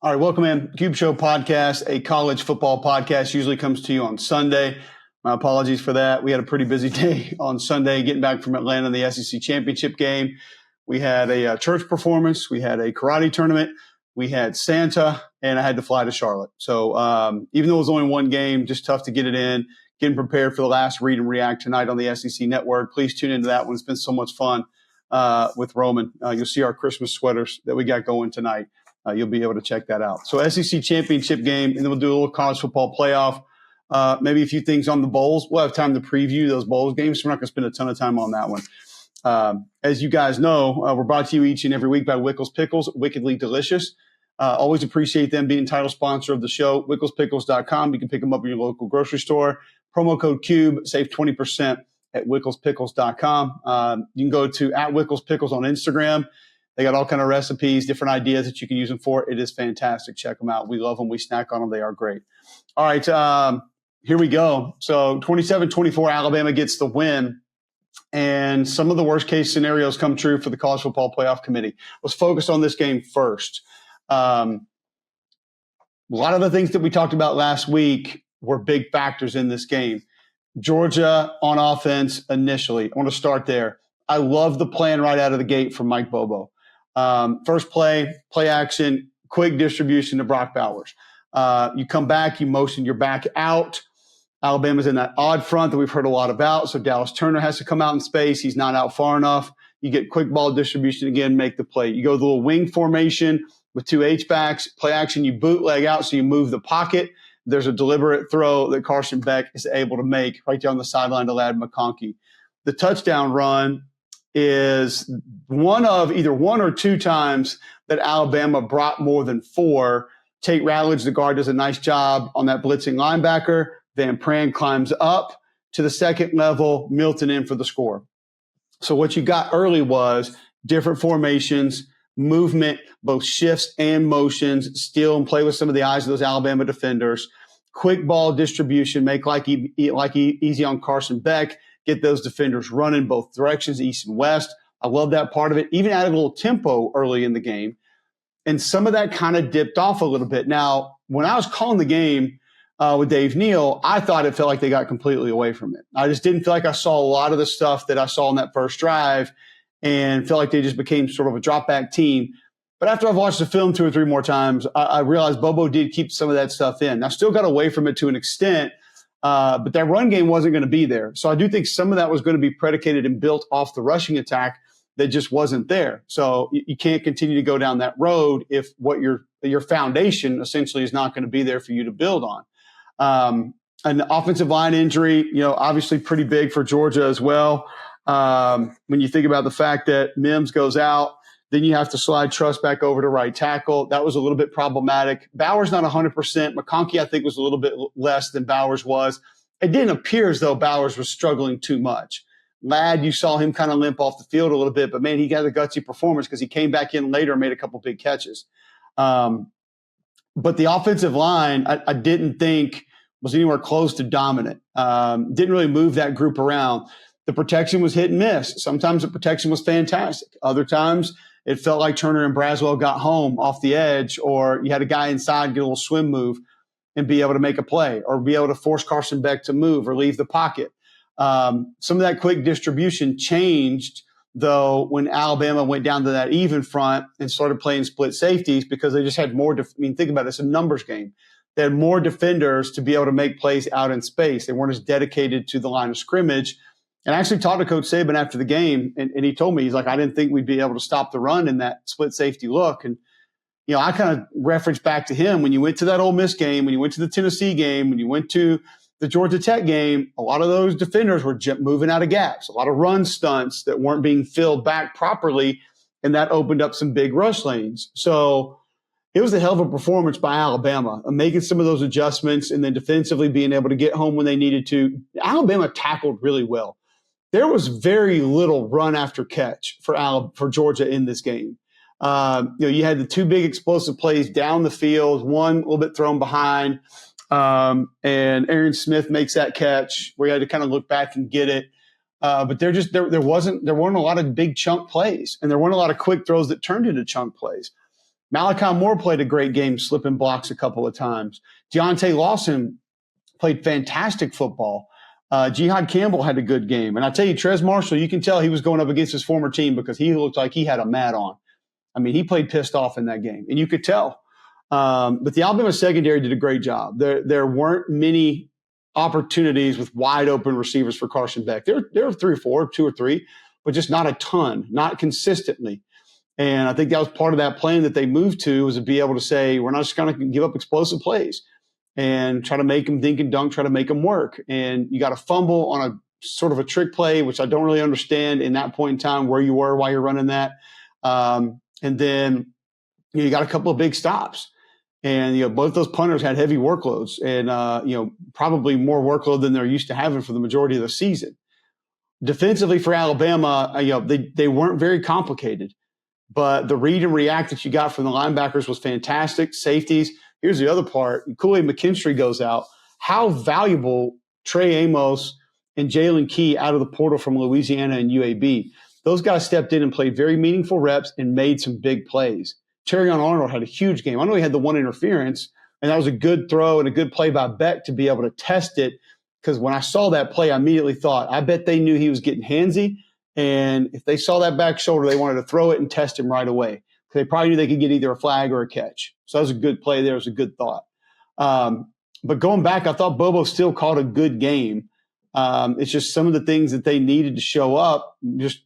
All right, welcome in. Cube Show podcast, a college football podcast, usually comes to you on Sunday. My apologies for that. We had a pretty busy day on Sunday getting back from Atlanta in the SEC championship game. We had a church performance. We had a karate tournament. We had Santa, and I had to fly to Charlotte. So even though it was only one game, just tough to get it in, getting prepared for the last Read and React tonight on the SEC Network. Please tune into that one. It's been so much fun with Roman. You'll see our Christmas sweaters that we got going tonight. You'll be able to check that out. So SEC championship game, and then we'll do a little college football playoff. Maybe a few things on the bowls. We'll have time to preview those bowls games. So we're not going to spend a ton of time on that one. As you guys know, we're brought to you each and every week by Wickles Pickles, wickedly delicious. Always appreciate them being title sponsor of the show. WicklesPickles.com. You can pick them up in your local grocery store. Promo code CUBE, save 20% at WicklesPickles.com. You can go to @WicklesPickles on Instagram. They got all kind of recipes, different ideas that you can use them for. It is fantastic. Check them out. We love them. We snack on them. They are great. All right, here we go. So 27-24, Alabama gets the win. And some of the worst case scenarios come true for the College Football Playoff Committee. Let's focus on this game first. A lot of the things that we talked about last week were big factors in this game. Georgia on offense initially. I want to start there. I love the plan right out of the gate from Mike Bobo. First play action, quick distribution to Brock Bowers. You come back, you motion your back out. Alabama's in that odd front that we've heard a lot about. So Dallas Turner has to come out in space. He's not out far enough. You get quick ball distribution again, make the play. You go the little wing formation with two H-backs. Play action, you bootleg out, so you move the pocket. There's a deliberate throw that Carson Beck is able to make right down the sideline to Ladd McConkey. The touchdown run is one of either one or two times that Alabama brought more than four. Tate Ratledge, the guard, does a nice job on that blitzing linebacker. Van Pran climbs up to the second level, Milton in for the score. So what you got early was different formations, movement, both shifts and motions, steal and play with some of the eyes of those Alabama defenders, quick ball distribution, make life easy on Carson Beck, get those defenders running both directions, east and west. I love that part of it. Even added a little tempo early in the game. And some of that kind of dipped off a little bit. Now, when I was calling the game with Dave Neal, I thought it felt like they got completely away from it. I just didn't feel like I saw a lot of the stuff that I saw in that first drive and felt like they just became sort of a drop-back team. But after I've watched the film 2 or 3 more times, I realized Bobo did keep some of that stuff in. I still got away from it to an extent, but that run game wasn't going to be there. So I do think some of that was going to be predicated and built off the rushing attack that just wasn't there. So you can't continue to go down that road if what your foundation essentially is not going to be there for you to build on. An offensive line injury, obviously pretty big for Georgia as well. When you think about the fact that Mims goes out, then you have to slide Truss back over to right tackle. That was a little bit problematic. Bowers not 100%. McConkey, I think, was a little bit less than Bowers was. It didn't appear as though Bowers was struggling too much. Ladd, you saw him kind of limp off the field a little bit, but man, he got a gutsy performance because he came back in later and made a couple big catches. But the offensive line, I didn't think was anywhere close to dominant. Didn't really move that group around. The protection was hit and miss. Sometimes the protection was fantastic. Other times it felt like Turner and Braswell got home off the edge, or you had a guy inside get a little swim move and be able to make a play, or be able to force Carson Beck to move or leave the pocket. Some of that quick distribution changed, though, when Alabama went down to that even front and started playing split safeties because they just had more. Think about it. It's a numbers game. They had more defenders to be able to make plays out in space. They weren't as dedicated to the line of scrimmage. And I actually talked to Coach Saban after the game, and he told me, he's like, I didn't think we'd be able to stop the run in that split safety look. And, I kind of referenced back to him when you went to that Ole Miss game, when you went to the Tennessee game, when you went to the Georgia Tech game, a lot of those defenders were moving out of gaps, a lot of run stunts that weren't being filled back properly, and that opened up some big rush lanes. So it was a hell of a performance by Alabama, making some of those adjustments and then defensively being able to get home when they needed to. Alabama tackled really well. There was very little run after catch for Georgia in this game. You had the 2 big explosive plays down the field, one a little bit thrown behind, and Aaron Smith makes that catch where you had to kind of look back and get it. But there weren't a lot of big chunk plays, and there weren't a lot of quick throws that turned into chunk plays. Malachi Moore played a great game, slipping blocks a couple of times. Deontay Lawson played fantastic football. Jihad Campbell had a good game. And I tell you, Trez Marshall, you can tell he was going up against his former team because he looked like he had a mat on. I mean, he played pissed off in that game, and you could tell. But the Alabama secondary did a great job. There weren't many opportunities with wide open receivers for Carson Beck. There were 3 or 4, 2 or 3, but just not a ton, not consistently. And I think that was part of that plan that they moved to, was to be able to say, we're not just going to give up explosive plays and try to make them dink and dunk, try to make them work. And you got a fumble on a sort of a trick play, which I don't really understand in that point in time where you were while you're running that. And then you got a couple of big stops. And, both those punters had heavy workloads and, probably more workload than they're used to having for the majority of the season. Defensively for Alabama, they weren't very complicated. But the read and react that you got from the linebackers was fantastic. Safeties. Here's the other part. Kool-Aid McKinstry goes out. How valuable Trey Amos and Jalen Key out of the portal from Louisiana and UAB. Those guys stepped in and played very meaningful reps and made some big plays. Terrion Arnold had a huge game. I know he had the one interference, and that was a good throw and a good play by Beck to be able to test it, because when I saw that play, I immediately thought, I bet they knew he was getting handsy, and if they saw that back shoulder, they wanted to throw it and test him right away. They probably knew they could get either a flag or a catch. So that was a good play there. It was a good thought. But going back, I thought Bobo still called a good game. It's just some of the things that they needed to show up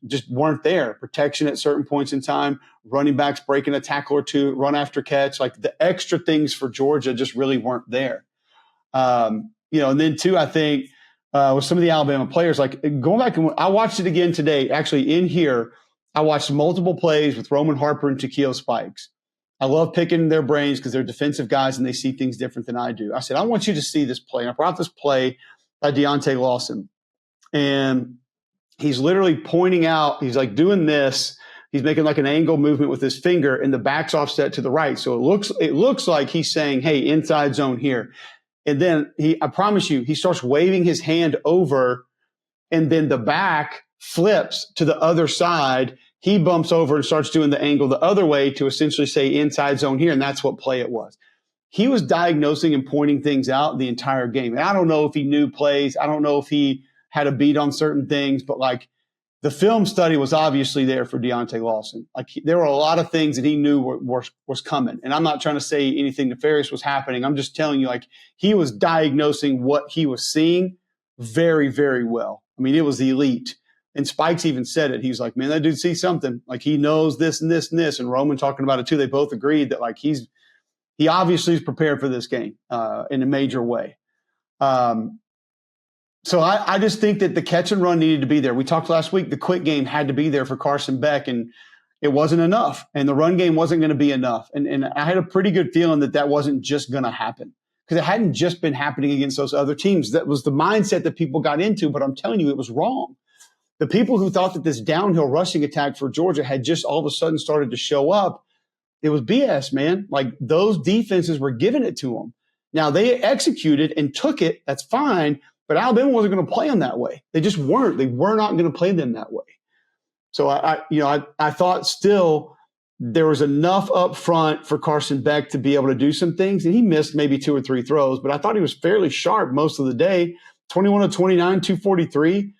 just weren't there. Protection at certain points in time, running backs breaking a tackle or two, run after catch. Like the extra things for Georgia just really weren't there. And then too, I think with some of the Alabama players, like going back and I watched it again today, actually in here, I watched multiple plays with Roman Harper and Takeo Spikes. I love picking their brains because they're defensive guys and they see things different than I do. I said, I want you to see this play. And I brought this play by Deontay Lawson. And he's literally pointing out, he's like doing this. He's making like an angle movement with his finger and the back's offset to the right. So it looks like he's saying, hey, inside zone here. And then I promise you, he starts waving his hand over and then the back flips to the other side. He bumps over and starts doing the angle the other way to essentially say inside zone here. And that's what play it was. He was diagnosing and pointing things out the entire game. And I don't know if he knew plays. I don't know if he had a beat on certain things, but like the film study was obviously there for Deontay Lawson. Like there were a lot of things that he knew was coming. And I'm not trying to say anything nefarious was happening. I'm just telling you, like he was diagnosing what he was seeing very, very well. I mean, it was elite. And Spikes even said it. He was like, man, that dude sees something. Like he knows this and this and this. And Roman talking about it too. They both agreed that like he obviously is prepared for this game in a major way. So I just think that the catch and run needed to be there. We talked last week, the quick game had to be there for Carson Beck, and it wasn't enough. And the run game wasn't going to be enough. And I had a pretty good feeling that wasn't just going to happen because it hadn't just been happening against those other teams. That was the mindset that people got into, but I'm telling you, it was wrong. The people who thought that this downhill rushing attack for Georgia had just all of a sudden started to show up, it was BS, man. Like those defenses were giving it to them. Now they executed and took it. That's fine. But Alabama wasn't going to play them that way. They just weren't. They were not going to play them that way. So I thought still there was enough up front for Carson Beck to be able to do some things. And he missed maybe 2 or 3 throws, but I thought he was fairly sharp most of the day. 21 of 29, 243,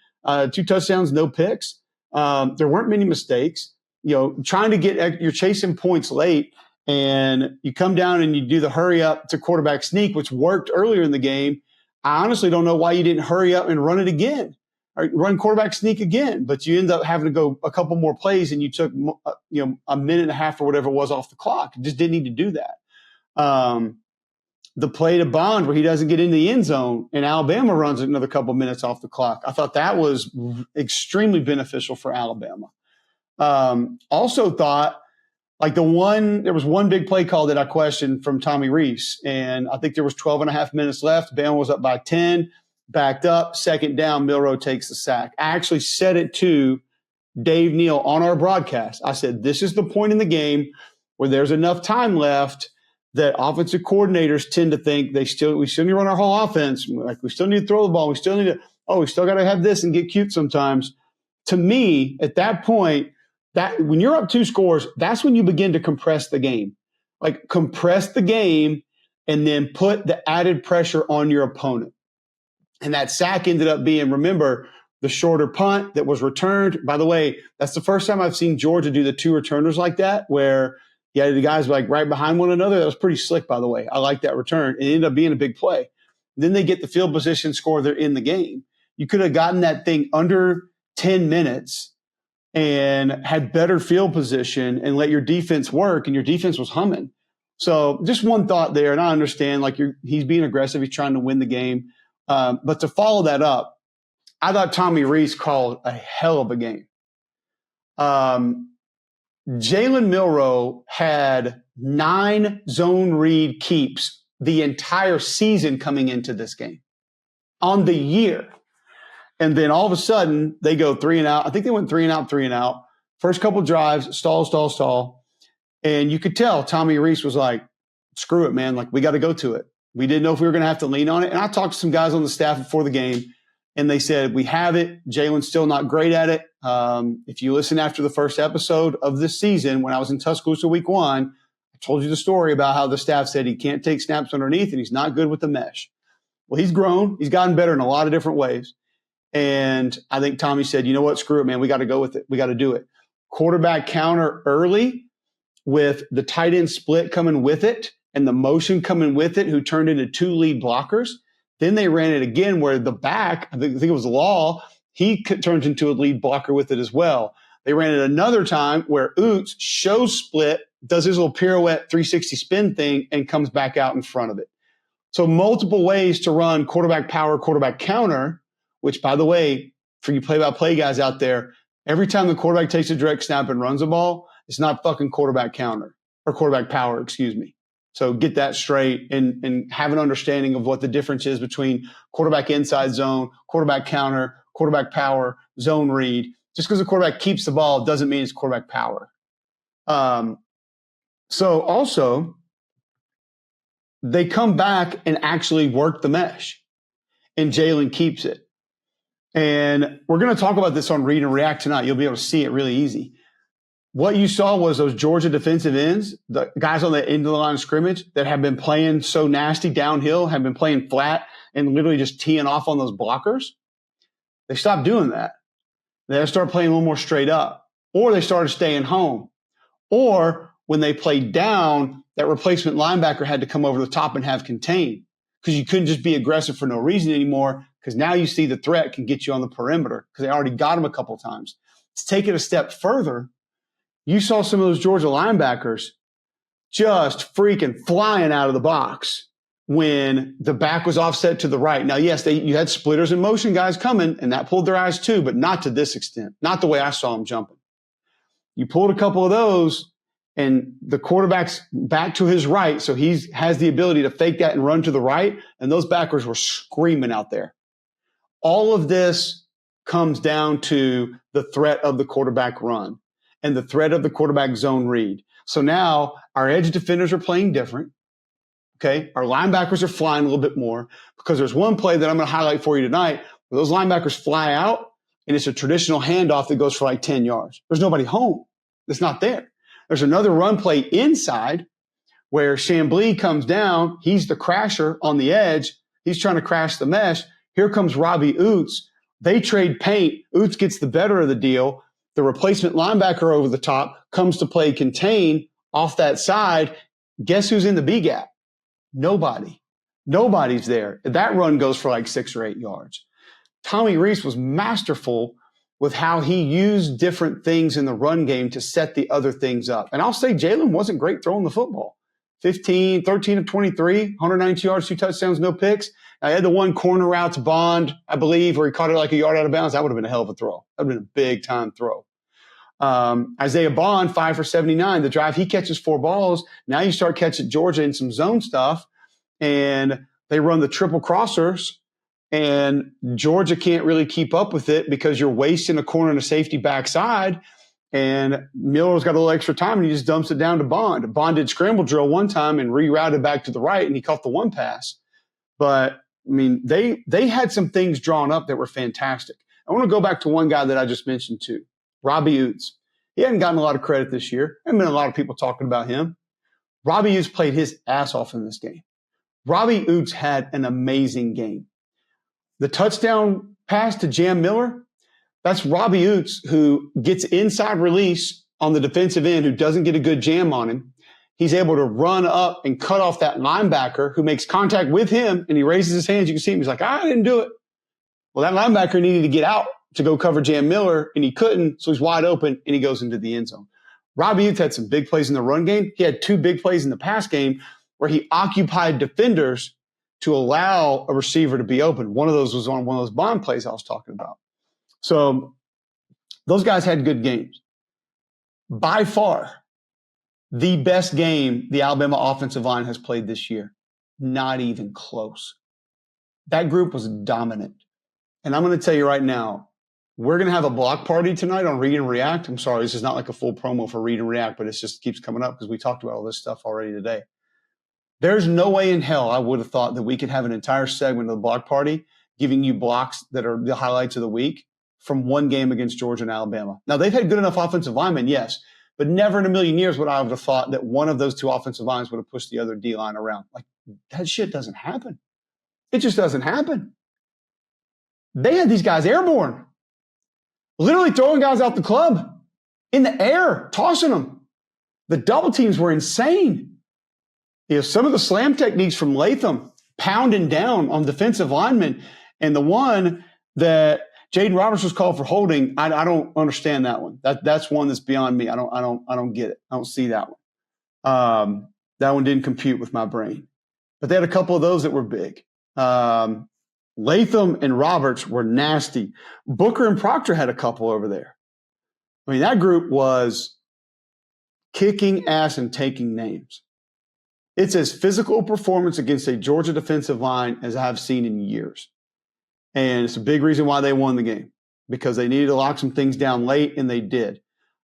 2 touchdowns, no picks. There weren't many mistakes. Trying to you're chasing points late and you come down and you do the hurry up to quarterback sneak, which worked earlier in the game. I honestly don't know why you didn't hurry up and run it again, or run quarterback sneak again, but you end up having to go a couple more plays and you took, a minute and a half or whatever it was off the clock. You just didn't need to do that. The play to Bond where he doesn't get in the end zone and Alabama runs another couple minutes off the clock. I thought that was extremely beneficial for Alabama. Also thought, like there was one big play call that I questioned from Tommy Rees, and I think there was 12 and a half minutes left. Bama was up by 10, backed up, second down, Milroe takes the sack. I actually said it to Dave Neal on our broadcast. I said, this is the point in the game where there's enough time left that offensive coordinators tend to think we still need to run our whole offense. Like we still need to throw the ball. We still got to have this and get cute sometimes. To me, at that point, that when you're up 2 scores, that's when you begin to compress the game. like compress the game and then put the added pressure on your opponent. And that sack ended up being, remember, the shorter punt that was returned. By the way, that's the first time I've seen Georgia do the two returners like that, where the guys like right behind one another. That was pretty slick, by the way. I like that return. It ended up being a big play. Then they get the field position score. They're in the game. You could have gotten that thing under 10 minutes and had better field position and let your defense work, and your defense was humming. So just one thought there, and I understand like he's being aggressive. He's trying to win the game. But to follow that up, I thought Tommy Rees called a hell of a game. Jalen Milroe had 9 zone read keeps the entire season coming into this game on the year. And then all of a sudden they go 3 and out. I think they went 3 and out, 3 and out. First couple drives, stall. And you could tell Tommy Rees was like, screw it, man. Like, we got to go to it. We didn't know if we were going to have to lean on it. And I talked to some guys on the staff before the game, and they said, we have it. Jalen's still not great at it. If you listen after the first episode of this season, when I was in Tuscaloosa week 1, I told you the story about how the staff said he can't take snaps underneath and he's not good with the mesh. Well, he's grown. He's gotten better in a lot of different ways. And I think Tommy said, you know what, screw it, man. We got to go with it. We got to do it. Quarterback counter early with the tight end split coming with it and the motion coming with it, who turned into 2 lead blockers. Then they ran it again where the back, I think it was Law, he turned into a lead blocker with it as well. They ran it another time where Oots shows split, does his little pirouette 360 spin thing, and comes back out in front of it. So multiple ways to run quarterback power, quarterback counter, which, by the way, for you play-by-play guys out there, every time the quarterback takes a direct snap and runs a ball, it's not fucking quarterback counter or quarterback power, excuse me. So get that straight and have an understanding of what the difference is between quarterback inside zone, quarterback counter, quarterback power, zone read. Just because the quarterback keeps the ball doesn't mean it's quarterback power. So also, they come back and actually work the mesh, and Jalen keeps it. And we're going to talk about this on Read and React tonight. You'll be able to see it really easy. What you saw was those Georgia defensive ends, the guys on the end of the line of scrimmage that have been playing so nasty downhill, have been playing flat and literally just teeing off on those blockers. They stopped doing that. They started playing a little more straight up, or they started staying home. Or when they played down, that replacement linebacker had to come over the top and have contain, because you couldn't just be aggressive for no reason anymore, because now you see the threat can get you on the perimeter because they already got him a couple times. To take it a step further, you saw some of those Georgia linebackers just freaking flying out of the box when the back was offset to the right. Now, yes, you had splitters and motion guys coming, and that pulled their eyes too, but not to this extent, not the way I saw them jumping. You pulled a couple of those, and the quarterback's back to his right, so he has the ability to fake that and run to the right, and those backers were screaming out there. All of this comes down to the threat of the quarterback run and the threat of the quarterback zone read. So now our edge defenders are playing different. Okay. Our linebackers are flying a little bit more, because there's one play that I'm going to highlight for you tonight where those linebackers fly out and it's a traditional handoff that goes for like 10 yards. There's nobody home. It's not there. There's another run play inside where Chamblee comes down. He's the crasher on the edge. He's trying to crash the mesh. Here comes Robbie Oots. They trade paint. Oots gets the better of the deal. The replacement linebacker over the top comes to play contain off that side. Guess who's in the B gap? Nobody. Nobody's there. That run goes for like 6 or 8 yards. Tommy Rees was masterful with how he used different things in the run game to set the other things up. And I'll say Jalen wasn't great throwing the football. 13 of 23, 192 yards, 2 touchdowns, no picks. I had the one corner route to Bond, I believe, where he caught it like a yard out of bounds. That would have been a hell of a throw. That would have been a big-time throw. Isaiah Bond, 5 for 79. The drive, he catches 4 balls. Now you start catching Georgia in some zone stuff, and they run the triple crossers, and Georgia can't really keep up with it because you're wasting a corner and a safety backside, and Miller's got a little extra time, and he just dumps it down to Bond. Bond did scramble drill one time and rerouted back to the right, and he caught the one pass. But, I mean, they had some things drawn up that were fantastic. I want to go back to one guy that I just mentioned too, Robbie Oots. He hadn't gotten a lot of credit this year. There haven't been a lot of people talking about him. Robbie Oates played his ass off in this game. Robbie Oates had an amazing game. The touchdown pass to Jam Miller, that's Robbie Oates, who gets inside release on the defensive end, who doesn't get a good jam on him. He's able to run up and cut off that linebacker who makes contact with him, and he raises his hands. You can see him. He's like, I didn't do it. Well, that linebacker needed to get out to go cover Jam Miller, and he couldn't, so he's wide open, and he goes into the end zone. Robbie Oates had some big plays in the run game. He had 2 big plays in the pass game where he occupied defenders to allow a receiver to be open. One of those was on one of those bond plays I was talking about. So those guys had good games. By far, the best game the Alabama offensive line has played this year. Not even close. That group was dominant. And I'm going to tell you right now, we're going to have a block party tonight on Read and React. I'm sorry, this is not like a full promo for Read and React, but it just keeps coming up because we talked about all this stuff already today. There's no way in hell I would have thought that we could have an entire segment of the block party giving you blocks that are the highlights of the week from one game against Georgia and Alabama. Now, they've had good enough offensive linemen, yes, but never in a million years would I have thought that one of those 2 offensive lines would have pushed the other D-line around. Like, that shit doesn't happen. It just doesn't happen. They had these guys airborne, literally throwing guys out the club in the air, tossing them. The double teams were insane. You know, some of the slam techniques from Latham, pounding down on defensive linemen, and the one that Jaden Roberts was called for holding, I don't understand that one. That's one that's beyond me. I don't get it. I don't see that one. That one didn't compute with my brain. But they had a couple of those that were big. Latham and Roberts were nasty. Booker and Proctor had a couple over there. I mean, that group was kicking ass and taking names. It's as physical a performance against a Georgia defensive line as I've seen in years. And it's a big reason why they won the game, because they needed to lock some things down late, and they did.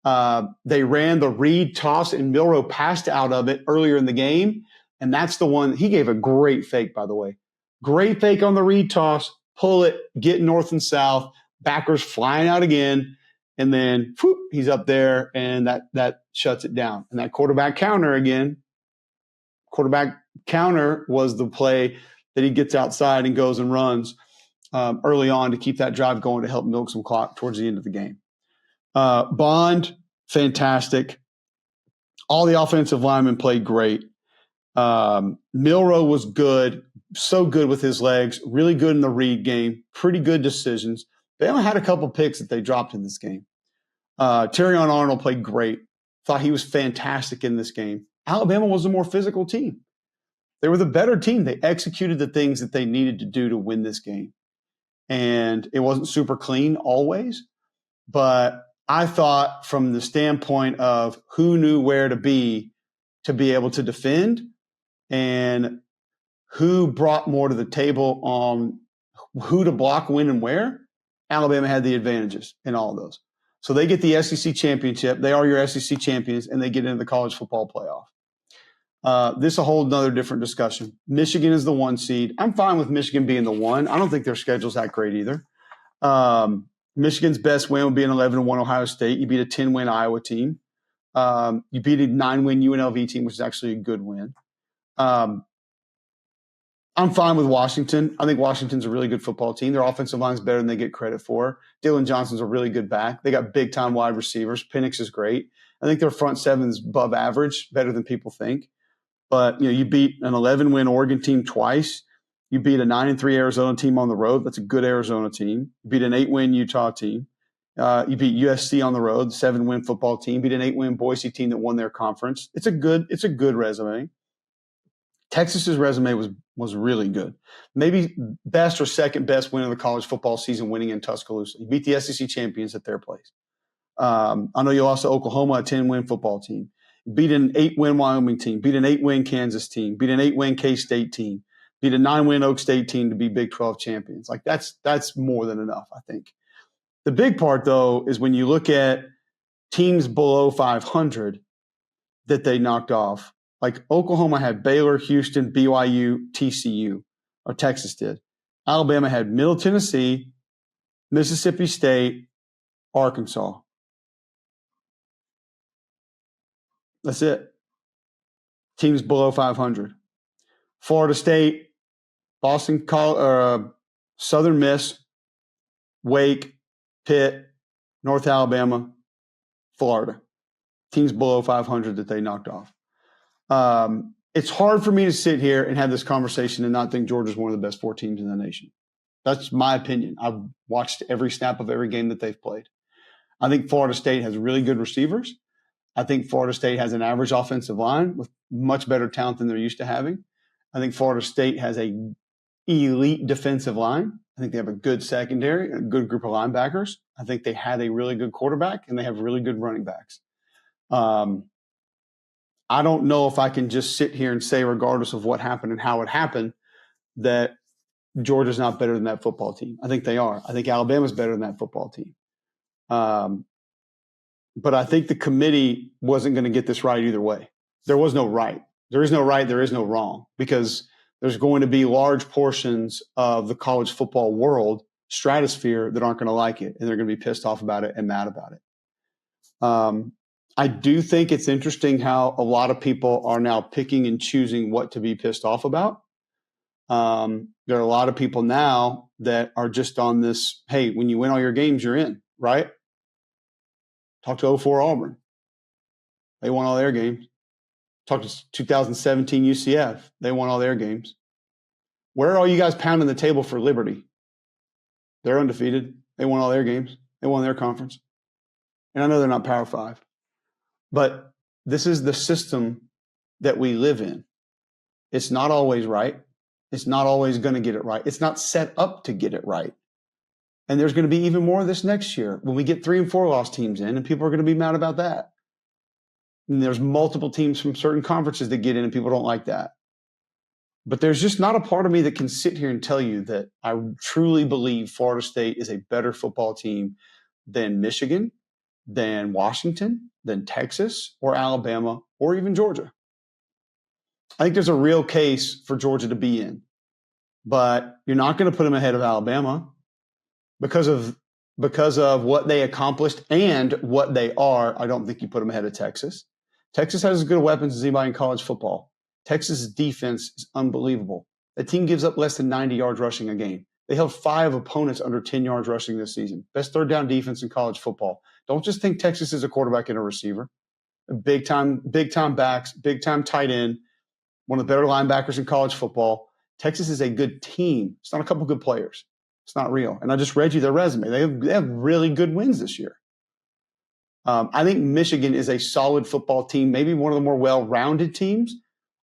They ran the read toss, and Milroe passed out of it earlier in the game, and that's the one. He gave a great fake, by the way. Great fake on the read toss, pull it, get north and south, backers flying out again, and then whoop, he's up there, and that shuts it down. And that quarterback counter was the play that he gets outside and goes and runs early on to keep that drive going to help milk some clock towards the end of the game. Bond, fantastic. All the offensive linemen played great. Milroe was good, so good with his legs, really good in the read game, pretty good decisions. They only had a couple picks that they dropped in this game. Terrion Arnold played great. Thought he was fantastic in this game. Alabama was a more physical team. They were the better team. They executed the things that they needed to do to win this game. And it wasn't super clean always, but I thought from the standpoint of who knew where to be able to defend and who brought more to the table on who to block, when, and where, Alabama had the advantages in all of those. So they get the SEC championship. They are your SEC champions, and they get into the college football playoff. This is a whole nother different discussion. Michigan is the 1 seed. I'm fine with Michigan being the 1. I don't think their schedule's that great either. Michigan's best win would be an 11-1 Ohio State. You beat a 10-win Iowa team. You beat a 9-win UNLV team, which is actually a good win. I'm fine with Washington. I think Washington's a really good football team. Their offensive line's better than they get credit for. Dylan Johnson's a really good back. They got big-time wide receivers. Penix is great. I think their front seven's above average, better than people think. But, you beat an 11-win Oregon team twice. You beat a 9-3 Arizona team on the road. That's a good Arizona team. You beat an 8-win Utah team. You beat USC on the road, 7-win football team. Beat an 8-win Boise team that won their conference. It's a good resume. Texas's resume was really good. Maybe best or second best win of the college football season, winning in Tuscaloosa. You beat the SEC champions at their place. I know you lost to Oklahoma, a 10-win football team. Beat an 8-win Wyoming team. Beat an 8-win Kansas team. Beat an 8-win K-State team. Beat a 9-win Oak State team to be Big 12 champions. Like that's more than enough, I think. The big part, though, is when you look at teams below 500 that they knocked off. Like Oklahoma had Baylor, Houston, BYU, TCU, or Texas did. Alabama had Middle Tennessee, Mississippi State, Arkansas. That's it. teams below 500. Florida State, Southern Miss, Wake, Pitt, North Alabama, Florida. Teams below 500 that they knocked off. It's hard for me to sit here and have this conversation and not think Georgia's one of the best 4 teams in the nation. That's my opinion. I've watched every snap of every game that they've played. I think Florida State has really good receivers. I think Florida State has an average offensive line with much better talent than they're used to having. I think Florida State has a elite defensive line. I think they have a good secondary, a good group of linebackers. I think they had a really good quarterback, and they have really good running backs. I don't know if I can just sit here and say, regardless of what happened and how it happened, that Georgia's not better than that football team. I think they are. I think Alabama's better than that football team. But I think the committee wasn't going to get this right either way. There was no right. There is no right. There is no wrong, because there's going to be large portions of the college football world stratosphere that aren't going to like it, and they're going to be pissed off about it and mad about it. I do think it's interesting how a lot of people are now picking and choosing what to be pissed off about. There are a lot of people now that are just on this, hey, when you win all your games, you're in, right? Talk to 04 Auburn. They won all their games. Talk to 2017 UCF. They won all their games. Where are all you guys pounding the table for Liberty? They're undefeated. They won all their games. They won their conference. And I know they're not Power 5. But this is the system that we live in. It's not always right. It's not always going to get it right. It's not set up to get it right. And there's going to be even more of this next year when we get 3 and 4 loss teams in, and people are going to be mad about that. And there's multiple teams from certain conferences that get in, and people don't like that. But there's just not a part of me that can sit here and tell you that I truly believe Florida State is a better football team than Michigan, than Washington, than Texas, or Alabama, or even Georgia. I think there's a real case for Georgia to be in. But you're not going to put them ahead of Alabama because of what they accomplished and what they are. I don't think you put them ahead of Texas. Texas has as good weapons as anybody in college football. Texas' defense is unbelievable. The team gives up less than 90 yards rushing a game. They held 5 opponents under 10 yards rushing this season. Best third down defense in college football. Don't just think Texas is a quarterback and a receiver. Big time backs, big time tight end, one of the better linebackers in college football. Texas is a good team. It's not a couple good players. It's not real. And I just read you their resume. They have really good wins this year. I think Michigan is a solid football team, maybe one of the more well-rounded teams,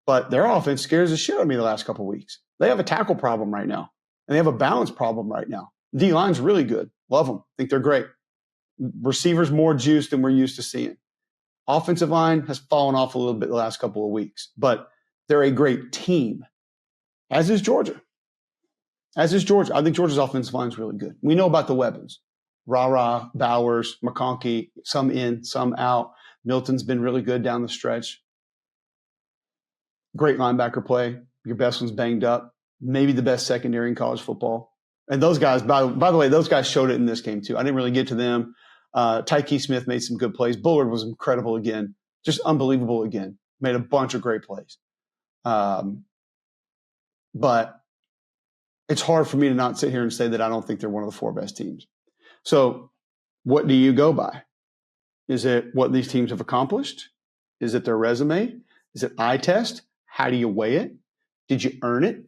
but their offense scares the shit out of me the last couple of weeks. They have a tackle problem right now, and they have a balance problem right now. D-line's really good. Love them. Think they're great. Receivers more juice than we're used to seeing. Offensive line has fallen off a little bit the last couple of weeks, but they're a great team, as is Georgia. I think Georgia's offensive line is really good. We know about the weapons. Rah-Rah, Bowers, McConkey, some in, some out. Milton's been really good down the stretch. Great linebacker play. Your best one's banged up. Maybe the best secondary in college football. And those guys, by the way, those guys showed it in this game too. I didn't really get to them. Tyke Smith made some good plays. Bullard was incredible again. Just unbelievable again. Made a bunch of great plays. But it's hard for me to not sit here and say that I don't think they're one of the 4 best teams. So what do you go by? Is it what these teams have accomplished? Is it their resume? Is it eye test? How do you weigh it? Did you earn it?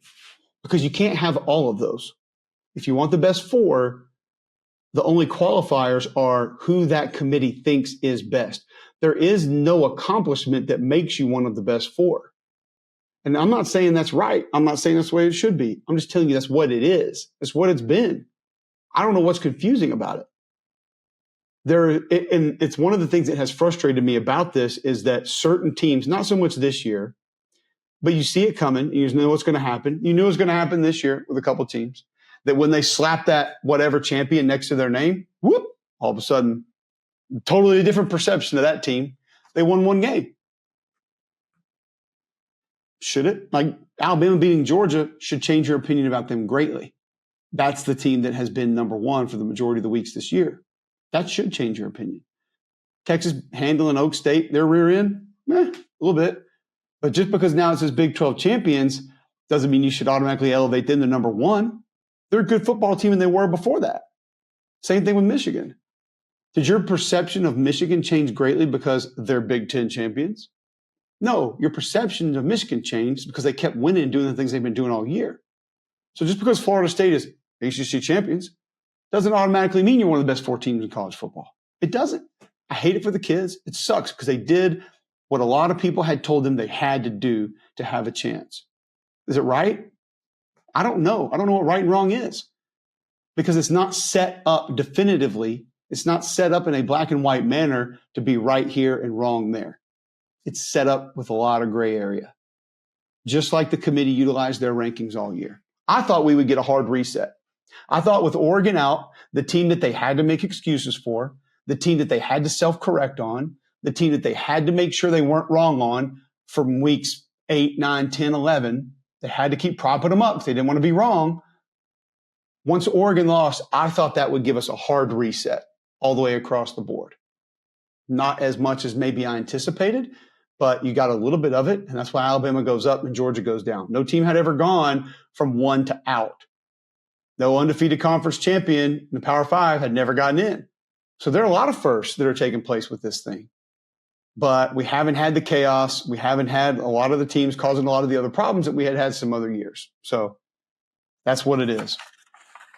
Because you can't have all of those. If you want the best 4, the only qualifiers are who that committee thinks is best. There is no accomplishment that makes you one of the best 4. And I'm not saying that's right. I'm not saying that's the way it should be. I'm just telling you that's what it is. It's what it's been. I don't know what's confusing about it. And it's one of the things that has frustrated me about this is that certain teams, not so much this year, but you see it coming. You know what's going to happen. You knew it was going to happen this year with a couple of teams, that when they slap that whatever champion next to their name, whoop, all of a sudden, totally different perception of that team. They won 1 game. Should it? Like Alabama beating Georgia should change your opinion about them greatly. That's the team that has been number 1 for the majority of the weeks this year. That should change your opinion. Texas handling Oak State, their rear end, a little bit. But just because now it says Big 12 champions doesn't mean you should automatically elevate them to number one. They're a good football team, and they were before that. Same thing with Michigan. Did your perception of Michigan change greatly because they're Big 10 champions? No, your perception of Michigan changed because they kept winning and doing the things they've been doing all year. So just because Florida State is ACC champions doesn't automatically mean you're one of the best 4 teams in college football. It doesn't. I hate it for the kids. It sucks because they did what a lot of people had told them they had to do to have a chance. Is it right? I don't know. I don't know what right and wrong is because it's not set up definitively. It's not set up in a black and white manner to be right here and wrong there. It's set up with a lot of gray area, just like the committee utilized their rankings all year. I thought we would get a hard reset. I thought with Oregon out, the team that they had to make excuses for, the team that they had to self-correct on, the team that they had to make sure they weren't wrong on from weeks 8, 9, 10, 11, they had to keep propping them up because they didn't want to be wrong. Once Oregon lost, I thought that would give us a hard reset all the way across the board. Not as much as maybe I anticipated, but you got a little bit of it, and that's why Alabama goes up and Georgia goes down. No team had ever gone from 1 to out. No undefeated conference champion in the Power 5 had never gotten in. So there are a lot of firsts that are taking place with this thing. But we haven't had the chaos. We haven't had a lot of the teams causing a lot of the other problems that we had some other years. So that's what it is.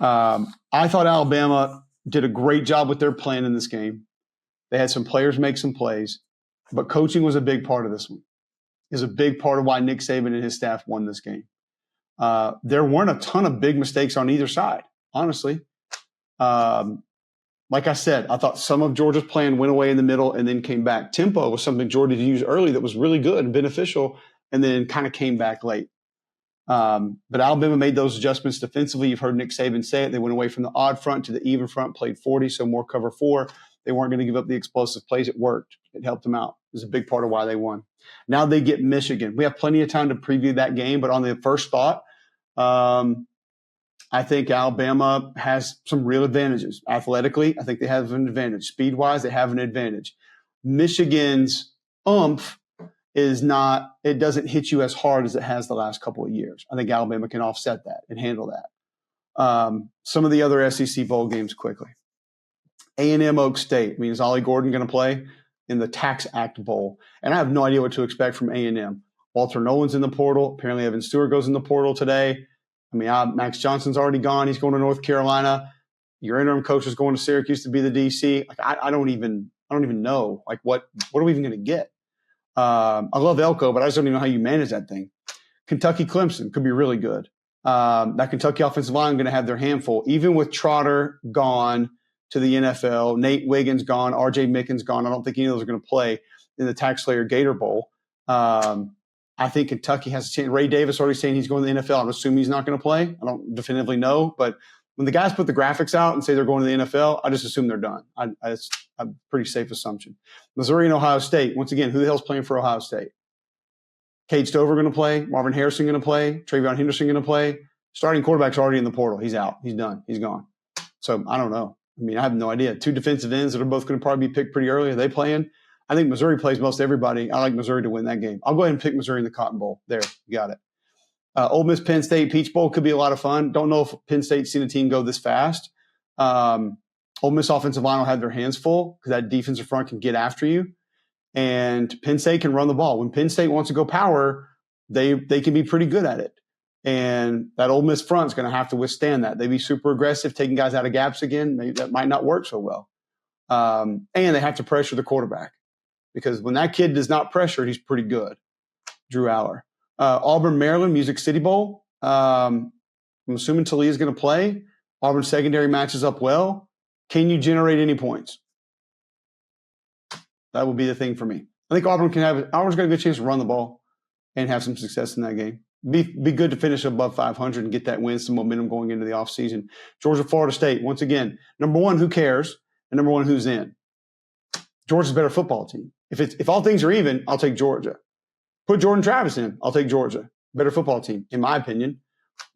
I thought Alabama did a great job with their plan in this game. They had some players make some plays, but coaching was a big part of this one. Is a big part of why Nick Saban and his staff won this game. There weren't a ton of big mistakes on either side, honestly. Like I said, I thought some of Georgia's plan went away in the middle and then came back. Tempo was something Georgia used early that was really good and beneficial and then kind of came back late. But Alabama made those adjustments defensively. You've heard Nick Saban say it. They went away from the odd front to the even front, played 40, so more cover 4. They weren't going to give up the explosive plays. It worked. It helped them out. It was a big part of why they won. Now they get Michigan. We have plenty of time to preview that game, but on the first thought, I think Alabama has some real advantages. Athletically, I think they have an advantage. Speed-wise, they have an advantage. Michigan's oomph is not – it doesn't hit you as hard as it has the last couple of years. I think Alabama can offset that and handle that. Some of the other SEC bowl games quickly. A&M Oak State. I mean, is Ollie Gordon going to play in the Tax Act Bowl? And I have no idea what to expect from A&M. Walter Nolan's in the portal. Apparently Evan Stewart goes in the portal today. I mean, Max Johnson's already gone. He's going to North Carolina. Your interim coach is going to Syracuse to be the DC. Like, I don't even know. Like, what are we even going to get? I love Elko, but I just don't even know how you manage that thing. Kentucky Clemson could be really good. That Kentucky offensive line is going to have their handful. Even with Trotter gone to the NFL, Nate Wiggins gone, R.J. Mickens gone. I don't think any of those are going to play in the Tax Slayer Gator Bowl. I think Kentucky has a chance. Ray Davis already saying he's going to the NFL. I'm assuming he's not going to play. I don't definitively know. But when the guys put the graphics out and say they're going to the NFL, I just assume they're done. It's a pretty safe assumption. Missouri and Ohio State. Once again, who the hell's playing for Ohio State? Cade Stover going to play? Marvin Harrison going to play? Travion Henderson going to play? Starting quarterback's already in the portal. He's out. He's done. He's gone. So I don't know. I mean, I have no idea. 2 defensive ends that are both going to probably be picked pretty early. Are they playing? I think Missouri plays most everybody. I like Missouri to win that game. I'll go ahead and pick Missouri in the Cotton Bowl. There, you got it. Ole Miss, Penn State, Peach Bowl could be a lot of fun. Don't know if Penn State's seen a team go this fast. Ole Miss offensive line will have their hands full because that defensive front can get after you. And Penn State can run the ball. When Penn State wants to go power, they can be pretty good at it. And that Ole Miss front is going to have to withstand that. They be super aggressive, taking guys out of gaps again. Maybe that might not work so well. And they have to pressure the quarterback. Because when that kid does not pressure, he's pretty good. Drew Aller. Auburn, Maryland, Music City Bowl. I'm assuming Talia's going to play. Auburn secondary matches up well. Can you generate any points? That would be the thing for me. I think Auburn's got a good chance to run the ball and have some success in that game. Be good to finish above 500 and get that win, some momentum going into the offseason. Georgia, Florida State. Once again, number 1, who cares? And number 1, who's in? Georgia's a better football team. If all things are even, I'll take Georgia. Put Jordan Travis in, I'll take Georgia. Better football team, in my opinion.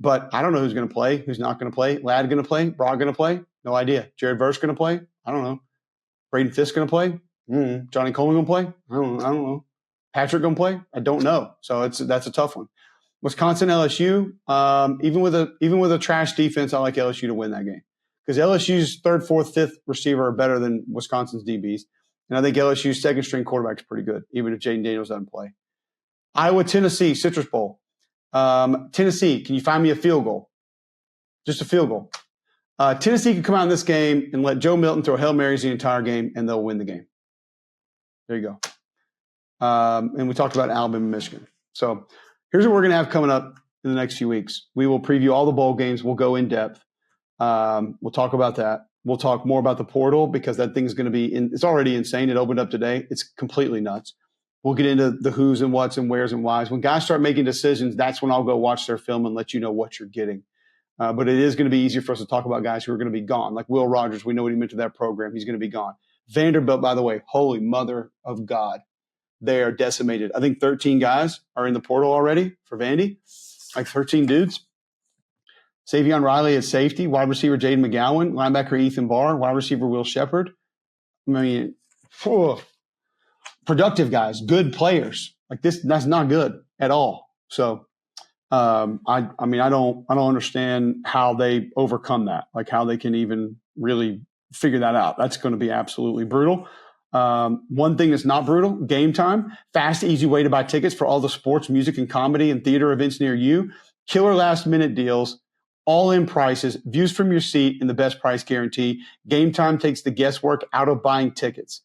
But I don't know who's going to play, who's not going to play. Ladd going to play? Broad going to play? No idea. Jared Verse going to play? I don't know. Braden Fisk going to play? Johnny Coleman going to play? I don't know. Patrick going to play? I don't know. So that's a tough one. Wisconsin, LSU. Even with a trash defense, I like LSU to win that game because LSU's third, fourth, fifth receiver are better than Wisconsin's DBs, and I think LSU's second string quarterback is pretty good, even if Jaden Daniels doesn't play. Iowa, Tennessee, Citrus Bowl. Tennessee, can you find me a field goal? Just a field goal. Tennessee can come out in this game and let Joe Milton throw Hail Marys the entire game, and they'll win the game. There you go. And we talked about Alabama, Michigan. So here's what we're going to have coming up in the next few weeks. We will preview all the bowl games. We'll go in depth. We'll talk about that. We'll talk more about the portal because that thing's going to be it's already insane. It opened up today. It's completely nuts. We'll get into the who's and what's and where's and why's. When guys start making decisions, that's when I'll go watch their film and let you know what you're getting. But it is going to be easier for us to talk about guys who are going to be gone. Like Will Rogers, we know what he meant to that program. He's going to be gone. Vanderbilt, by the way, holy mother of God. They are decimated. I think 13 guys are in the portal already for Vandy, like 13 dudes. Savion Riley at safety, wide receiver Jaden McGowan, linebacker Ethan Barr, wide receiver Will Shepard. I mean, productive guys, good players. Like that's not good at all. So, I don't understand how they overcome that, like how they can even really figure that out. That's going to be absolutely brutal. One thing that's not brutal, Game Time, fast, easy way to buy tickets for all the sports, music, and comedy and theater events near you. Killer last-minute deals, all-in prices, views from your seat, and the best price guarantee. Game Time takes the guesswork out of buying tickets.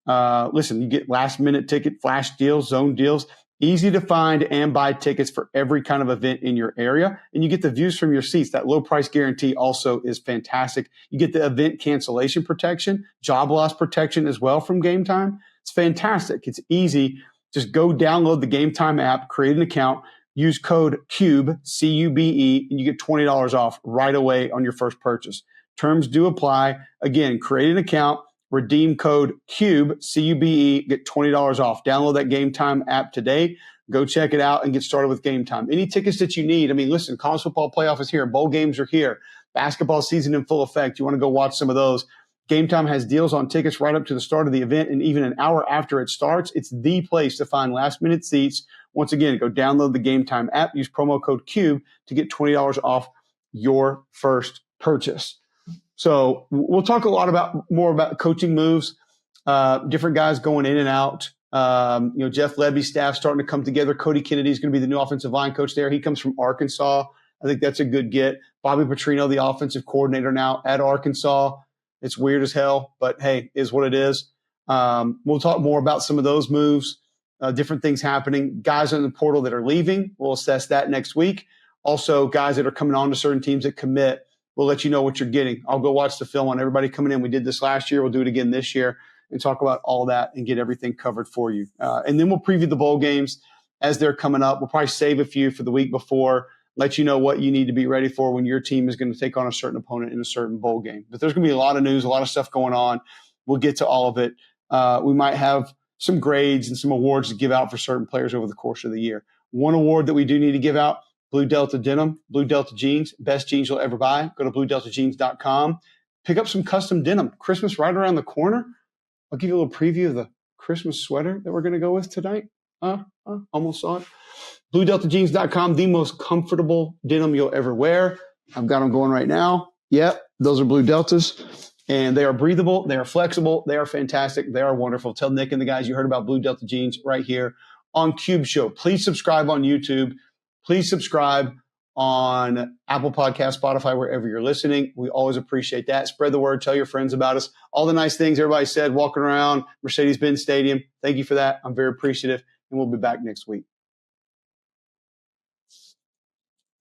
Listen, you get last-minute ticket, flash deals, zone deals, easy to find and buy tickets for every kind of event in your area. And you get the views from your seats. That low price guarantee also is fantastic. You get the event cancellation protection, job loss protection as well from Game Time. It's fantastic. It's easy. Just go download the Game Time app, create an account, use code CUBE, C-U-B-E, and you get $20 off right away on your first purchase. Terms do apply. Again, create an account, redeem code CUBE, C-U-B-E, get $20 off. Download that Game Time app today. Go check it out and get started with Game Time. Any tickets that you need. I mean, listen, college football playoff is here. Bowl games are here. Basketball season in full effect. You want to go watch some of those. Game Time has deals on tickets right up to the start of the event and even an hour after it starts. It's the place to find last-minute seats. Once again, go download the Game Time app. Use promo code CUBE to get $20 off your first purchase. So we'll talk a lot more about coaching moves, different guys going in and out. Jeff Levy's staff starting to come together. Cody Kennedy is going to be the new offensive line coach there. He comes from Arkansas. I think that's a good get. Bobby Petrino, the offensive coordinator now at Arkansas. It's weird as hell, but hey, is what it is. We'll talk more about some of those moves, different things happening. Guys in the portal that are leaving, we'll assess that next week. Also, guys that are coming on to certain teams that commit. We'll let you know what you're getting. I'll go watch the film on everybody coming in. We did this last year. We'll do it again this year and talk about all that and get everything covered for you. And then we'll preview the bowl games as they're coming up. We'll probably save a few for the week before, let you know what you need to be ready for when your team is going to take on a certain opponent in a certain bowl game. But there's going to be a lot of news, a lot of stuff going on. We'll get to all of it. We might have some grades and some awards to give out for certain players over the course of the year. One award that we do need to give out, Blue Delta Denim, Blue Delta Jeans, best jeans you'll ever buy. Go to bluedeltajeans.com. Pick up some custom denim. Christmas right around the corner. I'll give you a little preview of the Christmas sweater that we're going to go with tonight. Almost saw it. BlueDeltaJeans.com, the most comfortable denim you'll ever wear. I've got them going right now. Yep, those are Blue Deltas. And they are breathable. They are flexible. They are fantastic. They are wonderful. Tell Nick and the guys you heard about Blue Delta Jeans right here on Cube Show. Please subscribe on YouTube. Please subscribe on Apple Podcasts, Spotify, wherever you're listening. We always appreciate that. Spread the word. Tell your friends about us. All the nice things everybody said walking around Mercedes-Benz Stadium. Thank you for that. I'm very appreciative, and we'll be back next week.